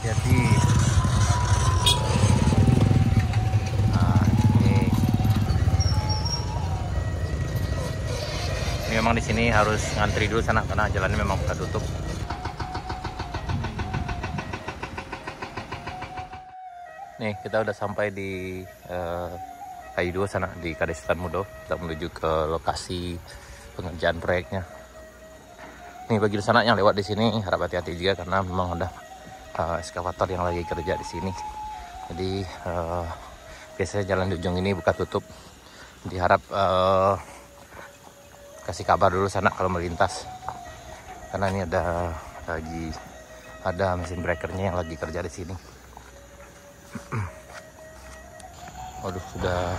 hati-hati. Nah, ini memang di sini harus ngantri dulu sana karena jalannya memang buka tutup. Nih kita udah sampai di Kayu 2 sana di Kades Hutan Mudo. Kita menuju ke lokasi pengerjaan proyeknya. Nih bagi sana yang lewat di sini harap hati-hati juga karena memang ada eskavator yang lagi kerja di sini. Jadi biasanya jalan di ujung ini buka tutup. Diharap kasih kabar dulu sana kalau melintas. Karena ini ada mesin breakernya yang lagi kerja di sini. Waduh, sudah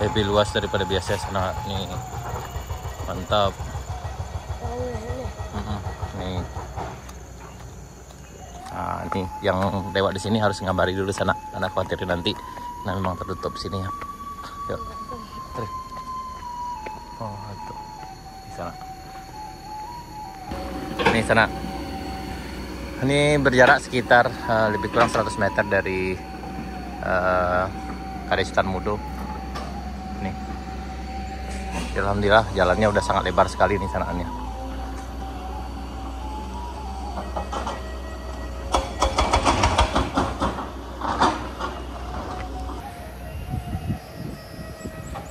lebih luas daripada biasa sana nih. Mantap. Nih. Nah, ini yang lewat di sini harus ngabari dulu sana karena khawatir nanti memang tertutup sini ya. Yuk. Oh, itu. Di sana. Ini sana. Ini berjarak sekitar lebih kurang 100 meter dari Kades Hutan Mudo. Nih. Alhamdulillah jalannya udah sangat lebar sekali nih sanaannya.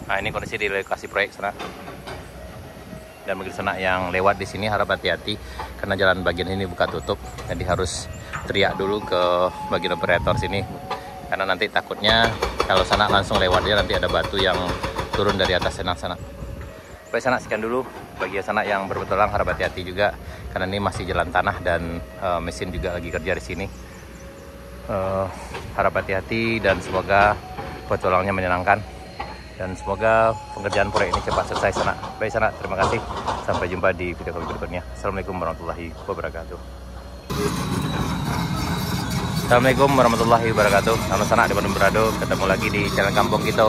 Nah, ini kondisi di lokasi proyek sana. Dan bagi sana yang lewat di sini harap hati-hati karena jalan bagian ini buka tutup. Jadi harus teriak dulu ke bagian operator sini. Karena nanti takutnya kalau sana langsung lewat dia nanti ada batu yang turun dari atas sana. Baik sana sekian dulu. Bagi sana yang berpetualang harap hati-hati juga karena ini masih jalan tanah dan mesin juga lagi kerja di sini. Harap hati-hati dan semoga petualangnya menyenangkan. Dan semoga pengerjaan proyek ini cepat selesai sana. Baik sana, terima kasih. Sampai jumpa di video berikutnya. Assalamualaikum warahmatullahi wabarakatuh. Assalamualaikum warahmatullahi wabarakatuh. Nama sana di Bandung Berado. Ketemu lagi di Jalan Kampung Gitu.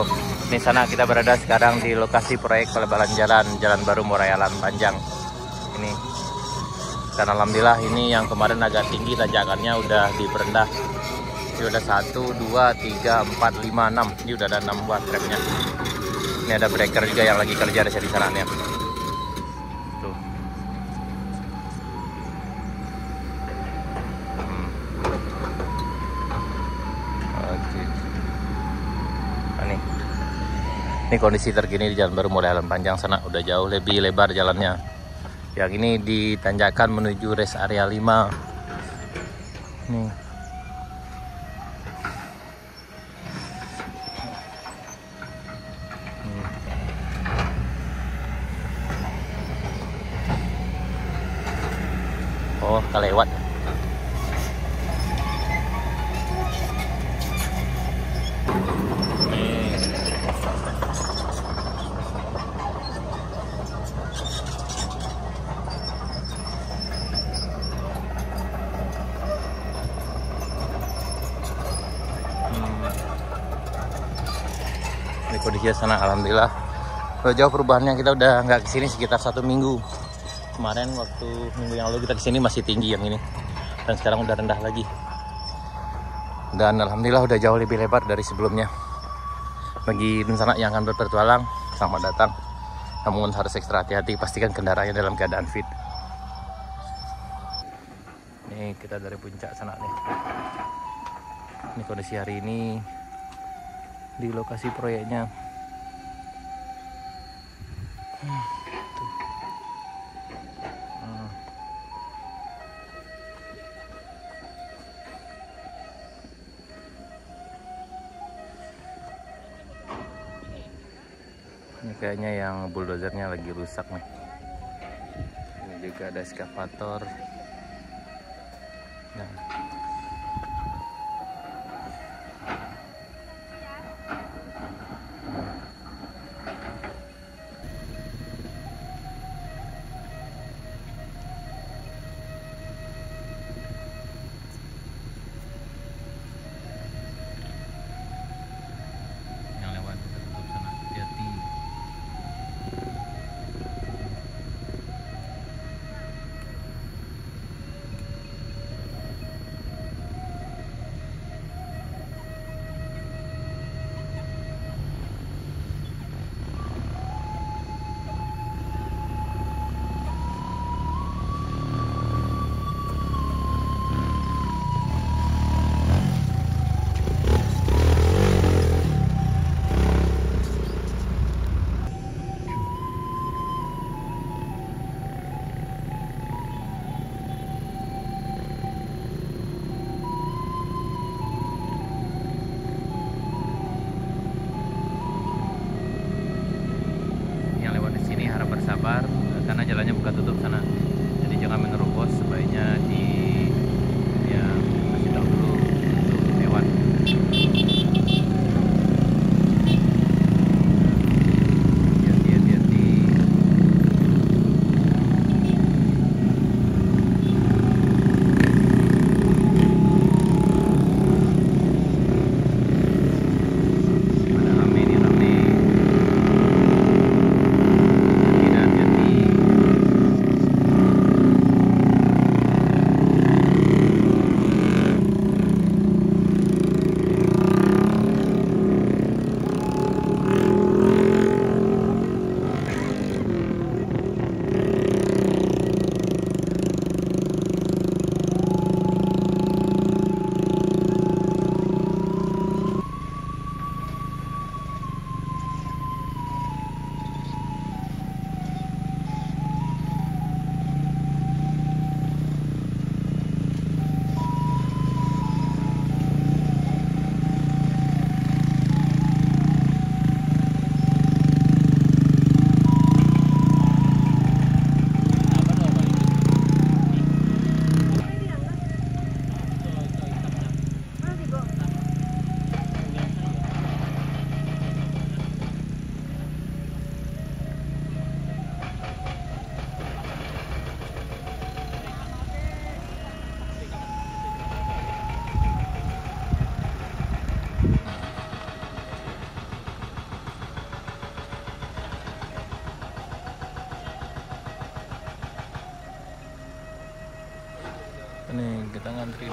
Ini sana kita berada sekarang di lokasi proyek pelebaran jalan baru Murai Alam Panjang. Ini. Dan alhamdulillah ini yang kemarin agak tinggi tanjakannya udah diperendah. Ini udah 1, 2, 3, 4, 5, 6. Ini udah ada 6 buah trapnya. Ini ada breaker juga yang lagi kerja di sananya. Tuh. Oke. Nah, ini kondisi terkini di jalan baru Murai Alam Panjang sana. Udah jauh lebih lebar jalannya. Yang ini ditanjakan menuju rest area 5. Nih. Oh, kelewat. Ini kondisinya sana alhamdulillah. Udah jauh perubahannya, kita udah nggak kesini sekitar 1 minggu. Kemarin waktu minggu yang lalu kita kesini masih tinggi yang ini, dan sekarang udah rendah lagi. Dan alhamdulillah udah jauh lebih lebar dari sebelumnya. Bagi rencana yang akan berpetualang, selamat datang. Namun harus ekstra hati-hati, pastikan kendaraannya dalam keadaan fit. Nih kita dari puncak sana nih. Ini kondisi hari ini di lokasi proyeknya. Ini kayaknya yang bulldozernya lagi rusak nih. Ini juga ada eskavator. Nah.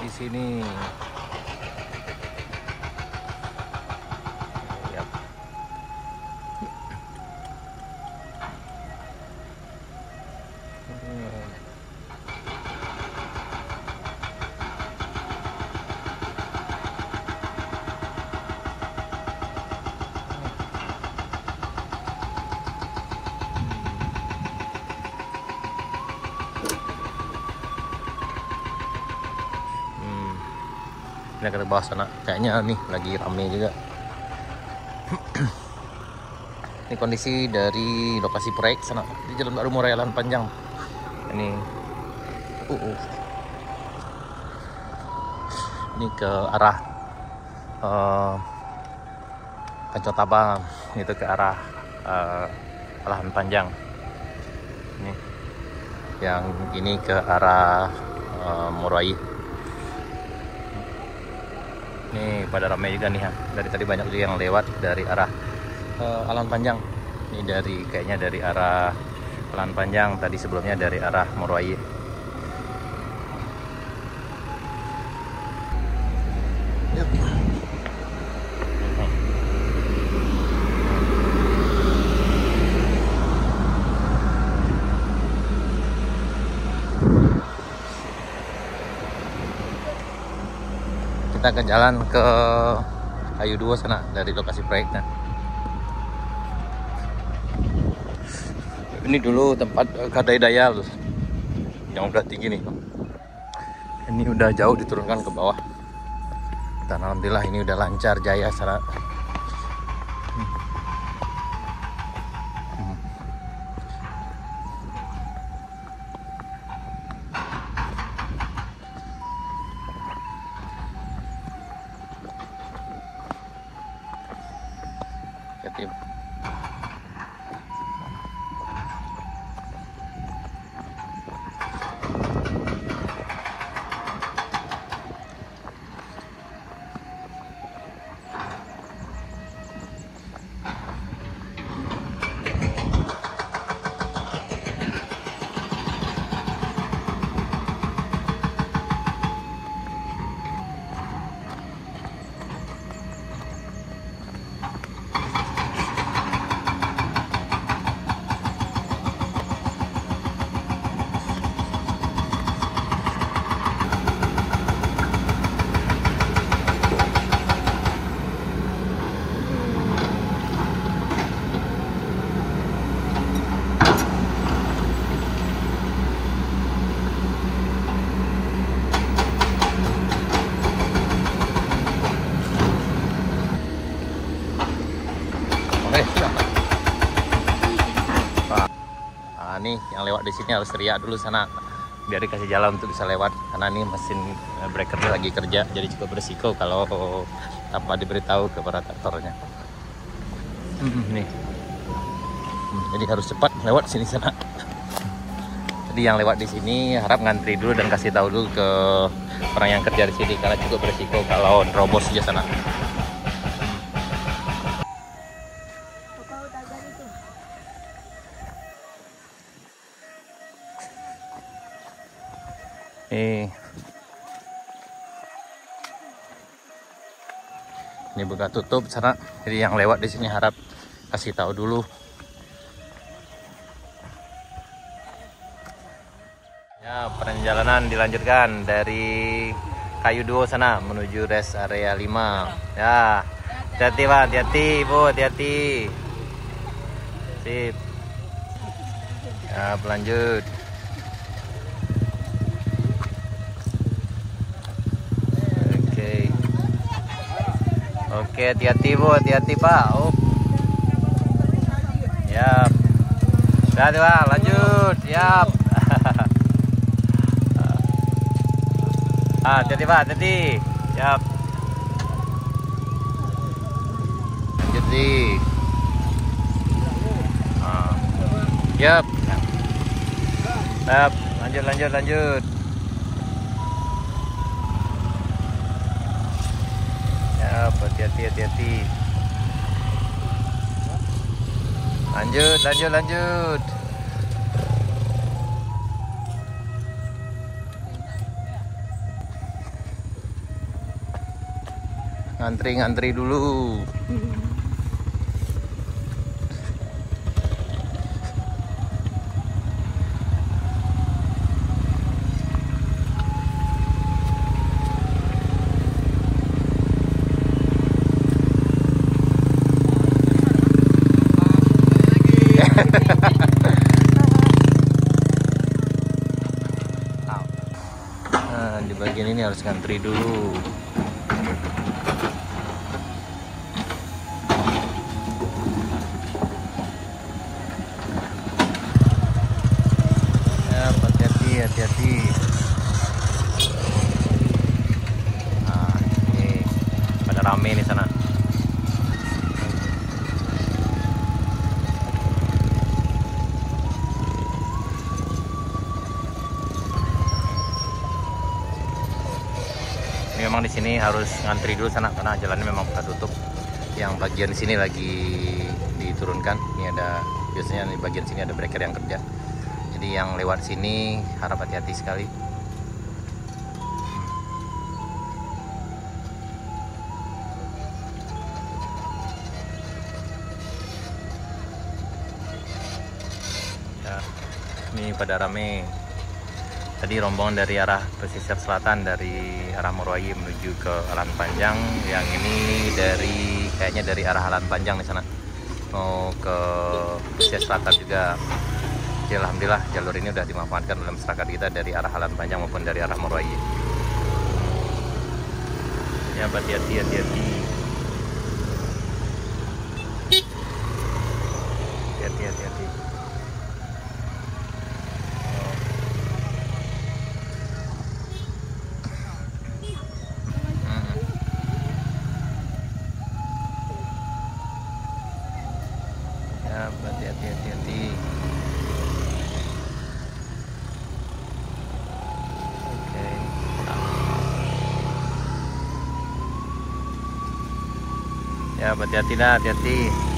di sini. Yap. Ini ke bawah sana, kayaknya nih lagi rame juga. Ini kondisi dari lokasi proyek sana di Jalan Baru Muara Elan Panjang. Ini ini ke arah Pancotabang, itu ke arah Lahan Panjang. Ini yang ini ke arah Murai. Ini pada ramai juga nih ya. Dari tadi banyak juga yang lewat dari arah Alan Panjang. Ini kayaknya dari arah Alan Panjang. Tadi sebelumnya dari arah Murai. Yep. Kita ke jalan ke Kayu 2 sana dari lokasi proyeknya. Ini dulu tempat Kadai Dayal yang udah tinggi nih. Ini udah jauh diturunkan ke bawah. Dan alhamdulillah ini udah lancar jaya sana. Tim. Nih yang lewat di sini harus teriak dulu sana biar dikasih jalan untuk bisa lewat, karena ini mesin breaker lagi kerja, jadi cukup berisiko kalau tanpa diberitahu ke operatornya. Nih, jadi harus cepat lewat sini sana. Jadi yang lewat di sini harap ngantri dulu dan kasih tahu dulu ke orang yang kerja di sini, karena cukup berisiko kalau nerobos aja sana. Ini buka tutup sana, jadi yang lewat di sini harap kasih tahu dulu. Ya, perjalanan dilanjutkan dari Kayu 2 sana menuju rest area 5. Ya, hati-hati Pak, hati-hati Bu, hati-hati. Sip. Ya, lanjut. Oke, hati-hati Bu, hati-hati Pak. Yap. Hati-hati Pak, lanjut. Yap. Hati-hati Pak, hati-hati. Yap. Lanjut di. Yap. Yap, lanjut. Hati-hati. Lanjut. ngantri dulu. Nah, di bagian ini harus ngantri dulu. Ya, hati-hati. Nah, ini pada rame nih sana. Ini memang di sini harus ngantri dulu sana karena jalannya memang buka tutup. Yang bagian sini lagi diturunkan. Ini ada biasanya di bagian sini ada breaker yang kerja. Jadi yang lewat sini harap hati-hati sekali. Ya, ini pada rame. Tadi rombongan dari arah pesisir selatan, dari arah Morowali menuju ke Alan Panjang. Yang ini kayaknya dari arah Alan Panjang di sana mau ke pesisir selatan juga. Jadi alhamdulillah jalur ini udah dimanfaatkan oleh masyarakat kita dari arah Alan Panjang maupun dari arah Morowali. Ya, hati-hati. Hati-hati. Ya, hati-hati. Oke. Ya, hati-hati.